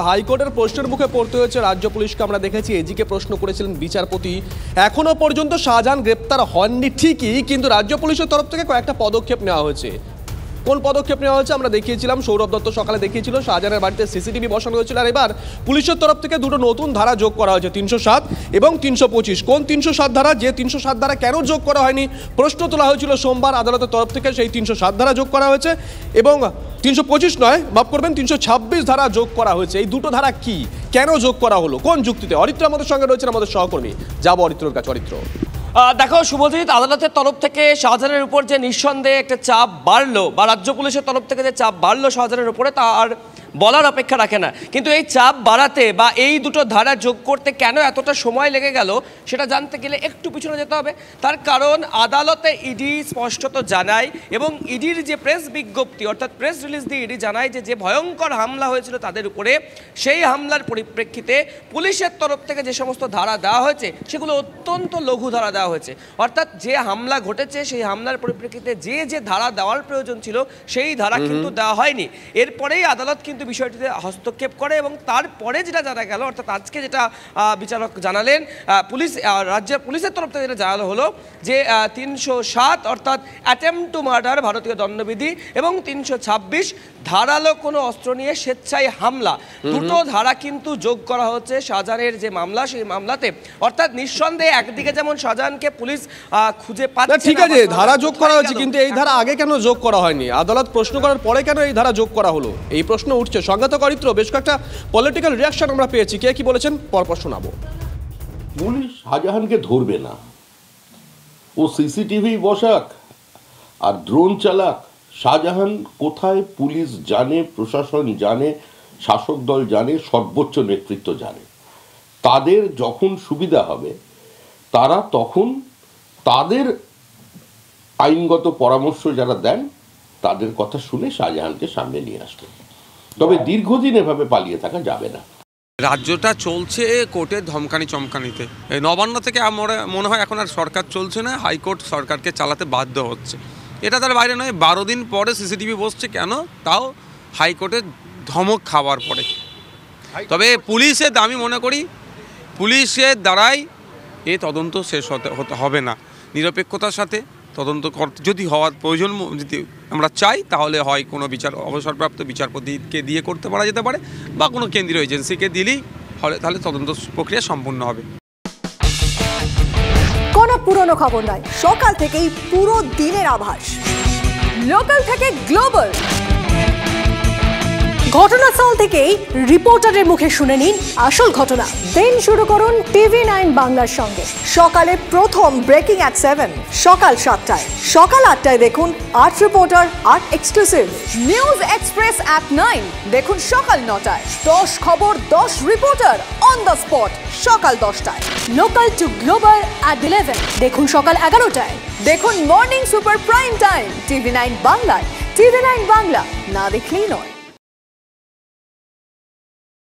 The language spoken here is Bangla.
হাইকোর্টের প্রশ্নের মুখে পড়তে হয়েছে রাজ্য পুলিশকে। আমরা দেখেছি এজিকে প্রশ্ন করেছিলেন বিচারপতি। এখনো পর্যন্ত শাহজাহান গ্রেপ্তার হননি ঠিকই, কিন্তু রাজ্য পুলিশের তরফ থেকে কয়েকটা পদক্ষেপ নেওয়া হয়েছে। কোন পদক্ষেপ নেওয়া হয়েছে আমরা দেখিয়েছিলাম, সৌরভ দত্ত সকালে দেখিয়েছিল। শাহজাহানের বাড়িতে সিসিটিভি বসানো হয়েছিল, আর এবার পুলিশের তরফ থেকে দুটো নতুন ধারা যোগ করা হয়েছে, 307 এবং 325। কোন 307 ধারা, যে 307 ধারা কেন যোগ করা হয়নি প্রশ্ন তোলা হয়েছিল সোমবার আদালতের তরফ থেকে। সেই 307 ধারা যোগ করা হয়েছে এবং 325 নয়, মাফ করবেন, 326 ধারা যোগ করা হয়েছে। এই দুটো ধারা কি, কেন যোগ করা হলো, কোন যুক্তিতে? অরিত্র আমাদের সঙ্গে রয়েছেন, আমাদের সহকর্মী। যাবো অরিত্রর কাছে। অরিত্র, দেখো শুভজিৎ, আদালতের তরফ থেকে শাহজাহানের উপর যে নিঃসন্দেহে একটা চাপ বাড়লো, বা রাজ্য পুলিশের তরফ থেকে যে চাপ বাড়লো শাহজাহানের উপরে, তা আর বলার অপেক্ষা রাখে না। কিন্তু এই চাপ বাড়াতে বা এই দুটো ধারা যোগ করতে কেন এতটা সময় লেগে গেল সেটা জানতে গেলে একটু পিছনে যেতে হবে। তার কারণ আদালতে ইডি স্পষ্টত জানায়, এবং ইডির যে প্রেস বিজ্ঞপ্তি অর্থাৎ প্রেস রিলিজ দিয়ে ইডি জানায় যে ভয়ঙ্কর হামলা হয়েছিল তাদের উপরে, সেই হামলার পরিপ্রেক্ষিতে পুলিশের তরফ থেকে যে সমস্ত ধারা দেওয়া হয়েছে সেগুলো অত্যন্ত লঘু ধারা দেওয়া হয়েছে। অর্থাৎ যে হামলা ঘটেছে সেই হামলার পরিপ্রেক্ষিতে যে ধারা দেওয়ার প্রয়োজন ছিল সেই ধারা কিন্তু দেওয়া হয়নি। এরপরেই আদালত কিন্তু বিষয়টিতে হস্তক্ষেপ করে, এবং তারপরে যেটা জানা গেল, অর্থাৎ আজকে যেটা বিচারক জানালেন, রাজ্যের পুলিশের তরফ থেকে যেটা জানানো হলো যে 307 অর্থাৎ অ্যাটেম্পট টু মার্ডার ভারতীয় দণ্ডবিধি এবং 326 ধারালো কোনো অস্ত্র নিয়ে স্বেচ্ছায় হামলা, দুটো ধারা কিন্তু যোগ করা হচ্ছে শাহজাহানের যে মামলা সেই মামলাতে। অর্থাৎ নিঃসন্দেহে একদিকে যেমন শাহজাহানকে পুলিশ খুঁজে পাচ্ছে, ঠিক আছে, ধারা যোগ করা হয়েছে, কিন্তু এই ধারা আগে কেন যোগ করা হয়নি? আদালত প্রশ্ন করার পরে কেন এই ধারা যোগ করা হলো, এই প্রশ্ন উঠছে। সংঘাতক অরিত্র, বেশ কয়েকটা পলিটিক্যাল রিয়াকশন আমরা পেয়েছি, কে কি বলেছেন পরপর শোনাবো। পুলিশ শাহজাহানকে ধরবে না, ও সিসিটিভি বসাক আর ড্রোন চালাক, শাহজাহান কোথায় পুলিশ জানে, প্রশাসন জানে, শাসক দল জানে, সর্বোচ্চ নেতৃত্ব জানে। তাদের যখন সুবিধা হবে তারা তখন তাদের আইনগত পরামর্শ যারা দেন তাদের কথা শুনে শাহজাহানকে সামনে নিয়ে আসবে। তবে দীর্ঘদিন এভাবে পালিয়ে থাকা যাবে না। রাজ্যটা চলছে কোর্টের ধমকানি চমকানিতে। নবান্ন থেকে মনে হয় এখন আর সরকার চলছে না, হাইকোর্ট সরকারকে চালাতে বাধ্য হচ্ছে। এটা তার বাইরে নয়, 12 দিন পরে সিসিটিভি বসছে কেন, তাও হাইকোর্টের ধমক খাওয়ার পরে। তবে পুলিশের, আমি মনে করি পুলিশের দ্বারাই এ তদন্ত শেষ হবে না। নিরপেক্ষতার সাথে তদন্ত যদি হওয়ার প্রয়োজন যদি আমরা চাই, তাহলে হয় কোনো অবসরপ্রাপ্ত বিচারপতিকে দিয়ে করতে পারা যেতে পারে, বা কোনো কেন্দ্রীয় এজেন্সিকে দিলেই তাহলে তদন্ত প্রক্রিয়া সম্পূর্ণ হবে। কোনো পুরনো খবর নয়, সকাল থেকেই পুরো দিনের আভাস, লোকাল থেকে গ্লোবাল, ঘটনাস্থল থেকেই রিপোর্টারের মুখে শুনে নিন আসল ঘটনা। দিন শুরু করুন TV9 বাংলার সঙ্গে। সকালে প্রথম ব্রেকিং অ্যাট 7, সকাল 7টায়, সকাল 8টায় দেখুন 8 reporter 8 exclusive. News express at 9 দেখুন সকাল 9টায়, 10 খবর 10 রিপোর্টার অন দ্য স্পট সকাল 10টায়। লোকাল টু গ্লোবাল অ্যাট 11 দেখুন সকাল 11টায়। দেখুন morning super prime time TV9 বাংলায়। TV9 বাংলা না দেখলেই নয়।